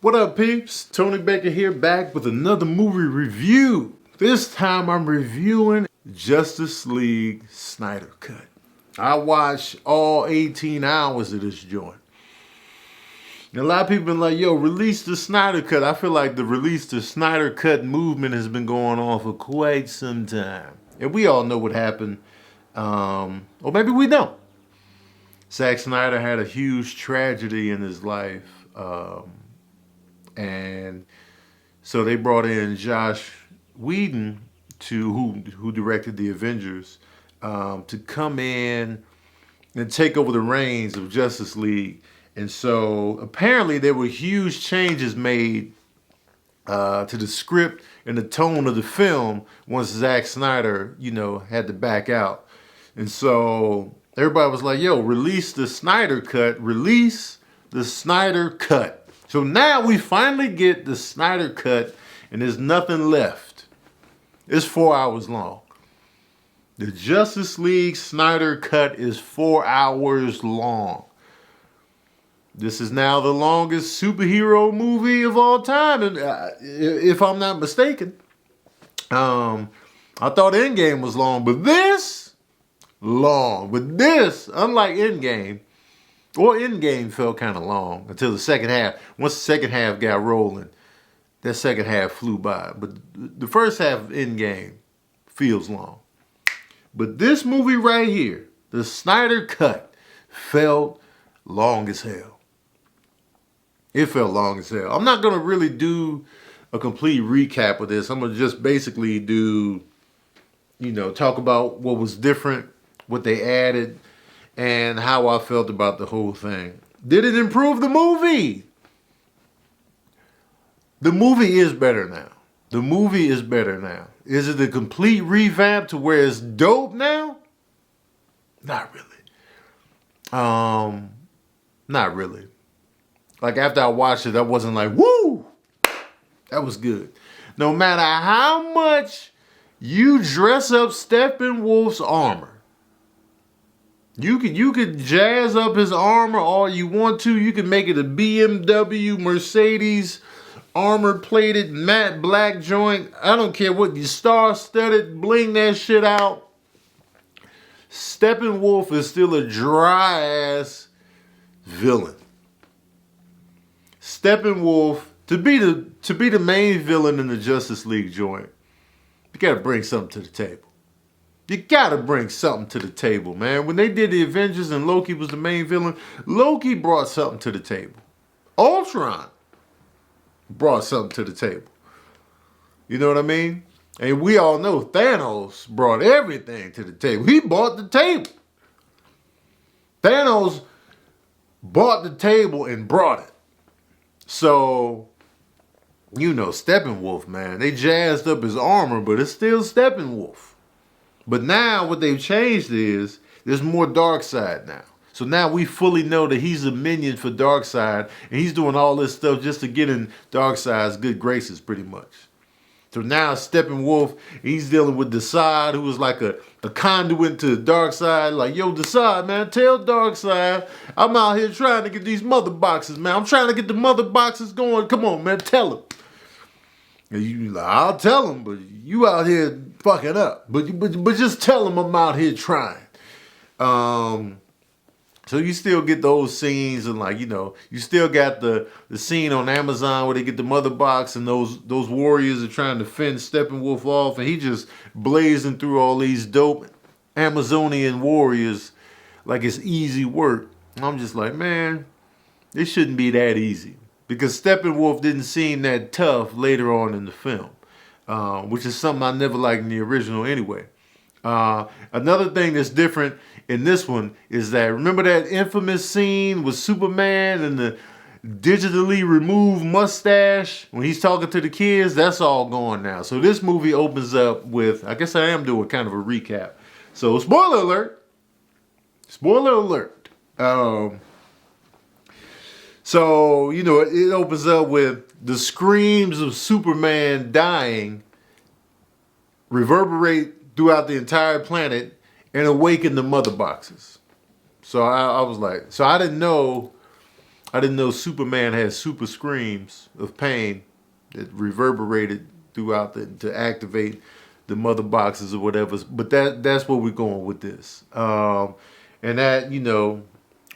What up, peeps? Tony Baker here, back with another movie review. This time I'm reviewing Justice League Snyder Cut. I watched all 18 hours of this joint. And a lot of people been like, yo, release the Snyder Cut. I feel like the release the Snyder Cut movement has been going on for quite some time. And we all know what happened. Or maybe we don't. Zack Snyder had a huge tragedy in his life. And so they brought in Josh Whedon, who directed the Avengers, to come in and take over the reins of Justice League. And so apparently there were huge changes made to the script and the tone of the film once Zack Snyder, had to back out. And so everybody was like, yo, release the Snyder Cut. Release the Snyder Cut. So now we finally get the Snyder Cut, and there's nothing left. It's 4 hours long. The Justice League Snyder Cut is 4 hours long. This is now the longest superhero movie of all time, and if I'm not mistaken. I thought Endgame was long, but this, long. But this, unlike Endgame, Endgame felt kind of long until the second half. Once the second half got rolling, that second half flew by. But the first half of Endgame feels long. But this movie right here, the Snyder Cut, felt long as hell. It felt long as hell. I'm not going to really do a complete recap of this. I'm going to just basically do, talk about what was different, what they added, and how I felt about the whole thing. Did it improve the movie? The movie is better now. The movie is better now. Is it a complete revamp to where it's dope now? Not really. Not really. Like after I watched it, I wasn't like, woo! That was good. No matter how much you dress up Steppenwolf's armor, you could jazz up his armor all you want to. You can make it a BMW, Mercedes, armor-plated, matte black joint. I don't care what you star-studded, bling that shit out. Steppenwolf is still a dry-ass villain. Steppenwolf, to be the main villain in the Justice League joint, you gotta bring something to the table. You gotta bring something to the table, man. When they did the Avengers and Loki was the main villain, Loki brought something to the table. Ultron brought something to the table. You know what I mean? And we all know Thanos brought everything to the table. He bought the table. Thanos bought the table and brought it. So, Steppenwolf, man. They jazzed up his armor, but it's still Steppenwolf. But now what they've changed is there's more Darkseid now. So now we fully know that he's a minion for Darkseid, and he's doing all this stuff just to get in Darkseid's good graces, pretty much. So now Steppenwolf, he's dealing with Deathstroke, who was like a conduit to Darkseid. Like, yo, Deathstroke, man, tell Darkseid I'm out here trying to get these mother boxes, man. I'm trying to get the mother boxes going. Come on, man, tell him. I'll tell him, but you out here fucking up. But just tell him I'm out here trying. So you still get those scenes, and you still got the scene on Amazon where they get the mother box, and those warriors are trying to fend Steppenwolf off, and he just blazing through all these dope Amazonian warriors like it's easy work. And I'm just like, man, it shouldn't be that easy. Because Steppenwolf didn't seem that tough later on in the film, which is something I never liked in the original anyway. Another thing that's different in this one is that, remember that infamous scene with Superman and the digitally removed mustache when he's talking to the kids? That's all gone now. So this movie opens up with, I guess I am doing kind of a recap. So spoiler alert. Spoiler alert. So, it opens up with the screams of Superman dying reverberate throughout the entire planet and awaken the mother boxes. So I was like, so I didn't know I didn't know Superman had super screams of pain that reverberated throughout to activate the mother boxes or whatever. But that's where we're going with this. And that,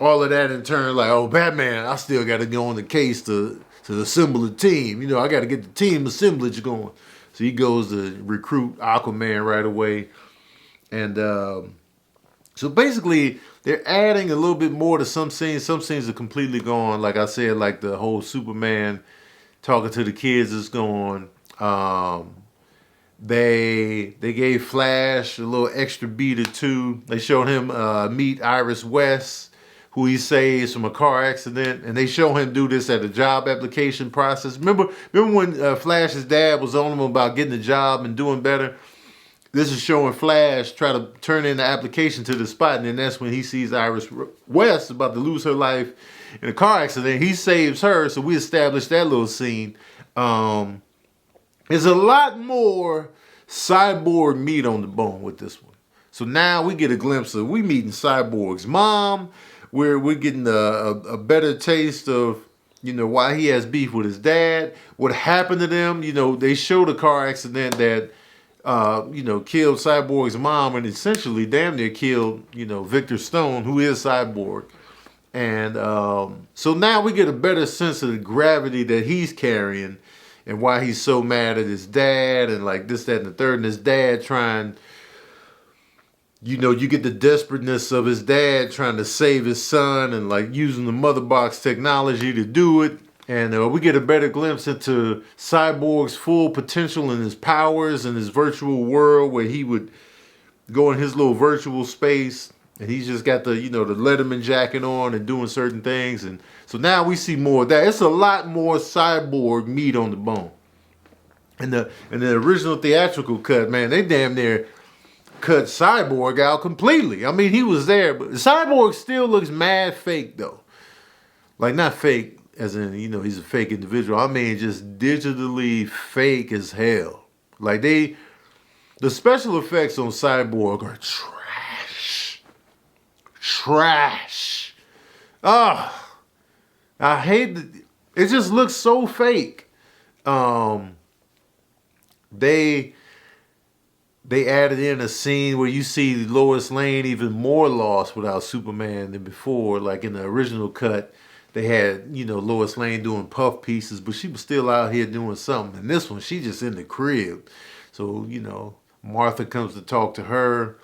all of that in turn, like, oh, Batman, I still got to go on the case to assemble a team. I got to get the team assemblage going. So he goes to recruit Aquaman right away. And so basically, they're adding a little bit more to some scenes. Some scenes are completely gone. Like I said, like the whole Superman talking to the kids is gone. They gave Flash a little extra beat or two. They showed him meet Iris West, who he saves from a car accident, and they show him do this at a job application process. Remember when Flash's dad was on him about getting a job and doing better? This is showing Flash try to turn in the application to the spot, and then that's when he sees Iris West about to lose her life in a car accident. He saves her, so we established that little scene. There's a lot more Cyborg meat on the bone with this one. So now we get a glimpse of, we meeting Cyborg's mom, where we're getting a better taste of, why he has beef with his dad, what happened to them. They showed a car accident that, killed Cyborg's mom and essentially damn near killed, Victor Stone, who is Cyborg. And so now we get a better sense of the gravity that he's carrying and why he's so mad at his dad and like this, that, and the third. And his dad trying, you get the desperateness of his dad trying to save his son and like using the mother box technology to do it. And we get a better glimpse into Cyborg's full potential and his powers in his virtual world where he would go in his little virtual space and he's just got the, the Letterman jacket on and doing certain things. And so now we see more of that. It's a lot more Cyborg meat on the bone. And the original theatrical cut, man, they damn near cut Cyborg out completely. I mean, he was there, but Cyborg still looks mad fake though. Like not fake as in, he's a fake individual. I mean, just digitally fake as hell. Like the special effects on Cyborg are trash. Oh, I hate it. It just looks so fake. They added in a scene where you see Lois Lane even more lost without Superman than before. Like in the original cut, they had, Lois Lane doing puff pieces, but she was still out here doing something. And this one, she just in the crib. So, Martha comes to talk to her.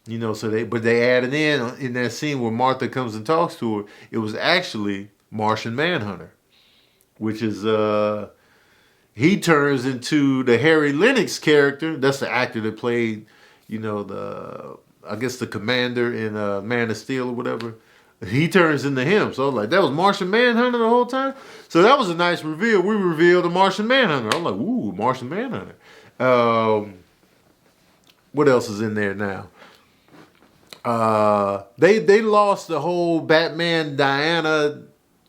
But they added in that scene where Martha comes and talks to her, it was actually Martian Manhunter, which is, he turns into the Harry Lennox character. That's the actor that played, the commander in Man of Steel or whatever. He turns into him. So like, that was Martian Manhunter the whole time. So that was a nice reveal. We revealed the Martian Manhunter. I'm like, ooh, Martian Manhunter. What else is in there now? They lost the whole Batman Diana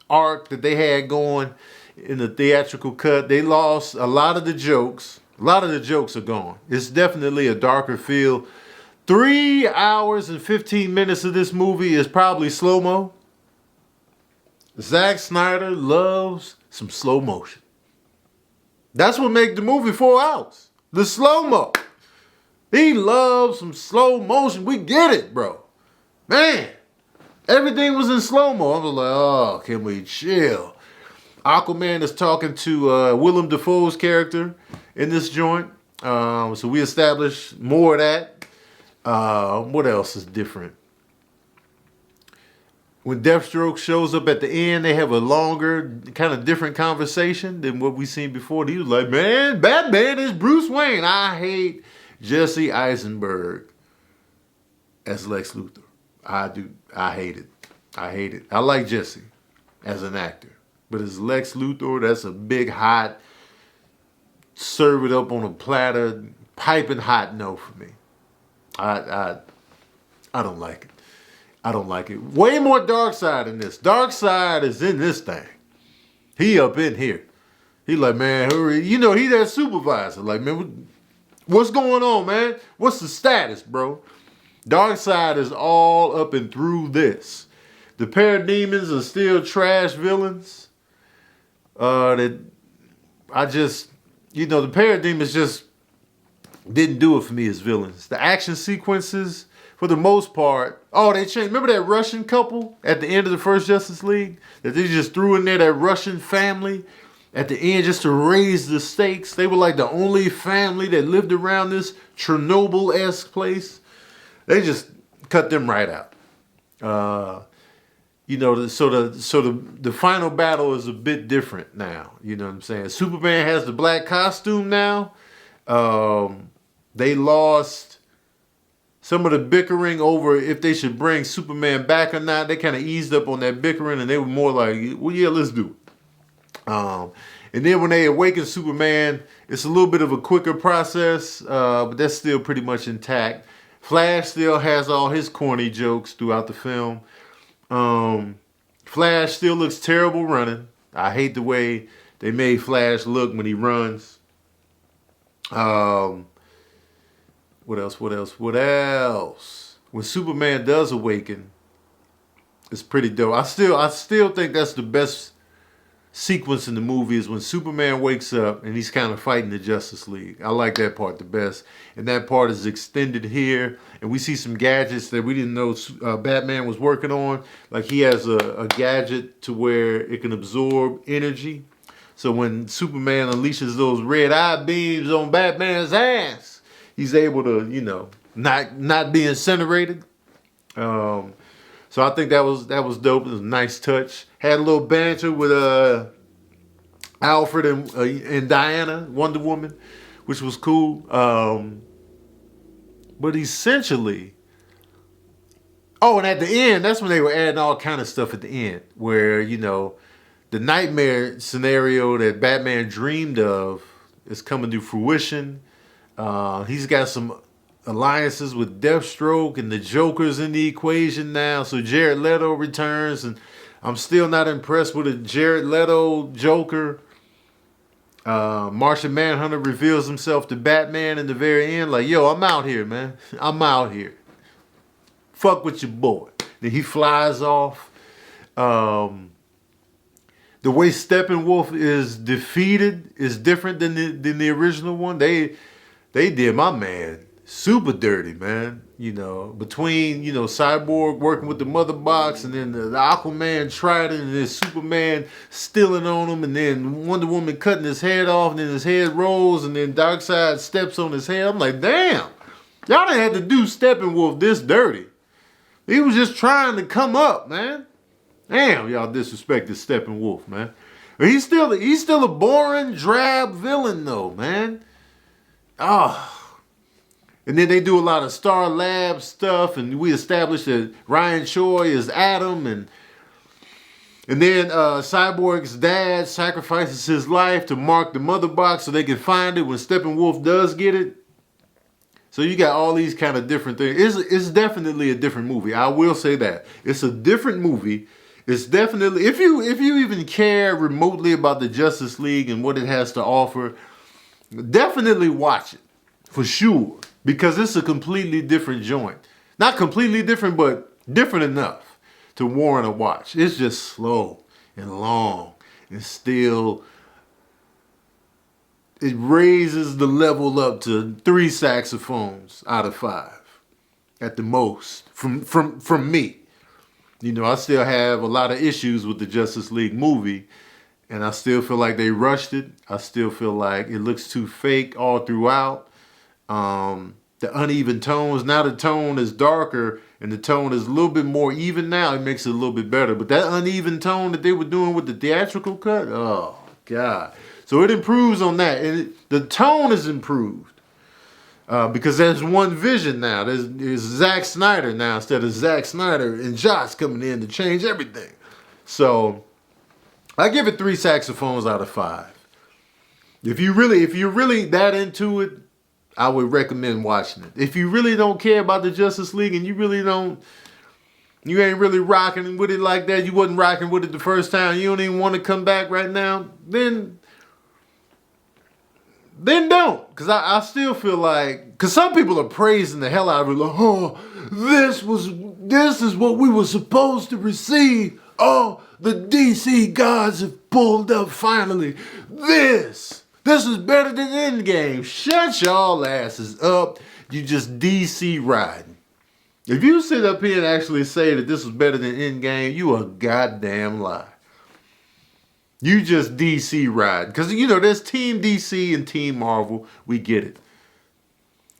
arc that they had going in the theatrical cut. They lost a lot of the jokes. A lot of the jokes are gone. It's definitely a darker feel. 3 hours and 15 minutes of this movie is probably slow-mo. Zack Snyder loves some slow motion. That's what makes the movie 4 hours. The slow-mo. He loves some slow motion. We get it, bro. Man, everything was in slow-mo. I was like, oh, can we chill? Aquaman is talking to Willem Dafoe's character in this joint. So we established more of that. What else is different? When Deathstroke shows up at the end, they have a longer, kind of different conversation than what we've seen before. He was like, man, Batman is Bruce Wayne. I hate Jesse Eisenberg as Lex Luthor. I do. I hate it. I like Jesse as an actor. But as Lex Luthor, that's a big, hot, serve it up on a platter, piping hot no for me. I don't like it. I don't like it. Way more Darkseid in this. Darkseid is in this thing. He up in here. He like, man, hurry. He that supervisor. Like, man, what's going on, man? What's the status, bro? Darkseid is all up and through this. the parademons are still trash villains. That I just, the parademons just didn't do it for me as villains. The action sequences, for the most part, they changed. Remember that Russian couple at the end of the first Justice League? That they just threw in there, that Russian family at the end just to raise the stakes. They were like the only family that lived around this Chernobyl-esque place. They just cut them right out. The final battle is a bit different now. You know what I'm saying? Superman has the black costume now. They lost some of the bickering over if they should bring Superman back or not. They kind of eased up on that bickering, and they were more like, well, yeah, let's do it. And then when they awaken Superman, it's a little bit of a quicker process, but that's still pretty much intact. Flash still has all his corny jokes throughout the film. Flash still looks terrible running. I hate the way they made Flash look when he runs. What else? When Superman does awaken, it's pretty dope. I still think that's the best sequence in the movie is when Superman wakes up and he's kind of fighting the Justice League. I like that part the best. And that part is extended here. And we see some gadgets that we didn't know Batman was working on. Like he has a gadget to where it can absorb energy. So when Superman unleashes those red eye beams on Batman's ass, he's able to, not be incinerated. So I think that was dope. It was a nice touch. Had a little banter with Alfred and Diana, Wonder Woman, which was cool. But essentially, and at the end, that's when they were adding all kind of stuff at the end, where the nightmare scenario that Batman dreamed of is coming to fruition. He's got some alliances with Deathstroke, and the Joker's in the equation now. So Jared Leto returns, and I'm still not impressed with a Jared Leto Joker. Martian Manhunter reveals himself to Batman in the very end, like, yo, I'm out here, man. I'm out here. Fuck with your boy. Then he flies off. The way Steppenwolf is defeated is different than the original one. They did my man super dirty, man. Between, Cyborg working with the mother box, and then the Aquaman trident, and then Superman stealing on him, and then Wonder Woman cutting his head off, and then his head rolls, and then Darkseid steps on his head. I'm like, damn, y'all done had to do Steppenwolf this dirty. He was just trying to come up, man. Damn, y'all disrespected Steppenwolf, man. He's still a boring, drab villain, though, man. And then they do a lot of Star Lab stuff, and we established that Ryan Choi is Adam, and then Cyborg's dad sacrifices his life to mark the mother box so they can find it when Steppenwolf does get it. So you got all these kind of different things. It's definitely a different movie. I will say that. It's a different movie. It's definitely, if you even care remotely about the Justice League and what it has to offer, definitely watch it, for sure. Because it's a completely different joint. Not completely different, but different enough to warrant a watch. It's just slow and long and still, it raises the level up to 3 saxophones out of 5 at the most from me. I still have a lot of issues with the Justice League movie, and I still feel like they rushed it. I still feel like it looks too fake all throughout. The uneven tones. Now the tone is darker and the tone is a little bit more even now. It makes it a little bit better. But that uneven tone that they were doing with the theatrical cut, oh, God. So it improves on that. And the tone is improved. Because there's one vision now. There's Zack Snyder now instead of Zack Snyder and Josh coming in to change everything. So I give it 3 saxophones out of 5. If you're really that into it, I would recommend watching it. If you really don't care about the Justice League and you ain't really rocking with it like that, you wasn't rocking with it the first time, you don't even want to come back right now, then then don't. Because I still feel like, because some people are praising the hell out of it. Like, oh, this is what we were supposed to receive. Oh, the DC gods have pulled up finally. This is better than Endgame. Shut y'all asses up. You just DC riding. If you sit up here and actually say that this was better than Endgame, you a goddamn lie. You just DC ride. Because, you know, there's Team DC and Team Marvel. We get it.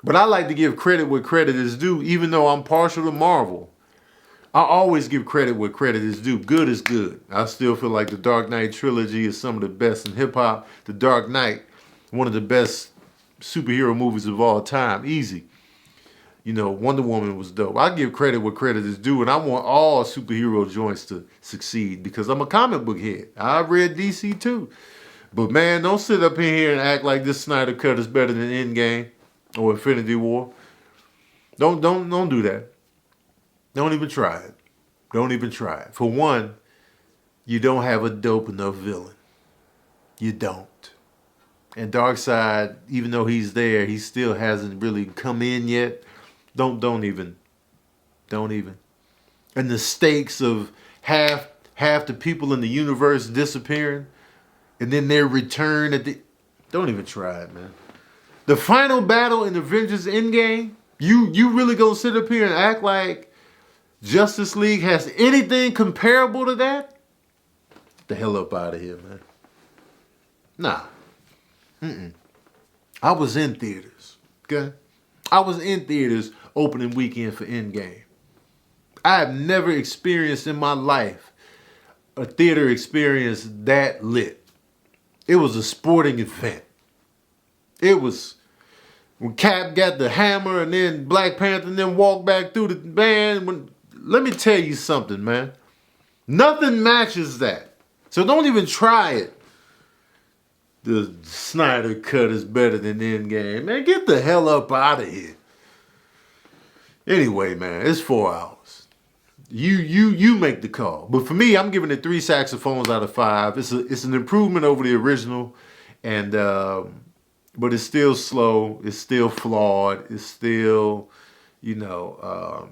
But I like to give credit where credit is due, even though I'm partial to Marvel. I always give credit where credit is due. Good is good. I still feel like the Dark Knight trilogy is some of the best in hip-hop. The Dark Knight, one of the best superhero movies of all time. Easy. You know, Wonder Woman was dope. I give credit where credit is due, and I want all superhero joints to succeed because I'm a comic book head. I read DC too. But man, don't sit up in here and act like this Snyder cut is better than Endgame or Infinity War. Don't do that. Don't even try it. Don't even try it. For one, you don't have a dope enough villain. You don't. And Darkseid, even though he's there, he still hasn't really come in yet. Don't even. And the stakes of half the people in the universe disappearing and then their return don't even try it, man. The final battle in Avengers Endgame, you really gonna sit up here and act like Justice League has anything comparable to that? Get the hell up out of here, man. Nah. I was in theaters, okay? I was in theaters opening weekend for Endgame. I have never experienced in my life a theater experience that lit. It was a sporting event. It was when Cap got the hammer and then Black Panther and then walked back through the band. Let me tell you something, man. Nothing matches that. So don't even try it. The Snyder cut is better than Endgame. Man, get the hell up out of here. Anyway, man, it's 4 hours. You make the call. But for me, I'm giving it 3 saxophones out of 5. It's an improvement over the original, and but it's still slow. It's still flawed. It's still, there's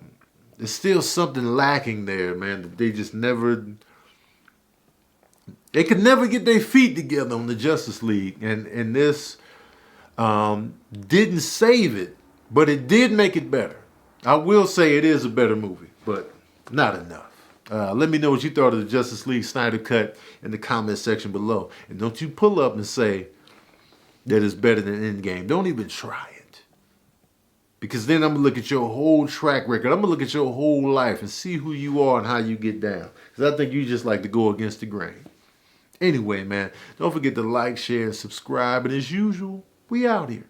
still something lacking there, man. That they just never. They could never get their feet together on the Justice League, and this didn't save it, but it did make it better. I will say it is a better movie, but not enough. Let me know what you thought of the Justice League Snyder cut in the comment section below. And don't you pull up and say that it's better than Endgame. Don't even try it. Because then I'm going to look at your whole track record. I'm going to look at your whole life and see who you are and how you get down. Because I think you just like to go against the grain. Anyway, man, don't forget to like, share, and subscribe. And as usual, we out here.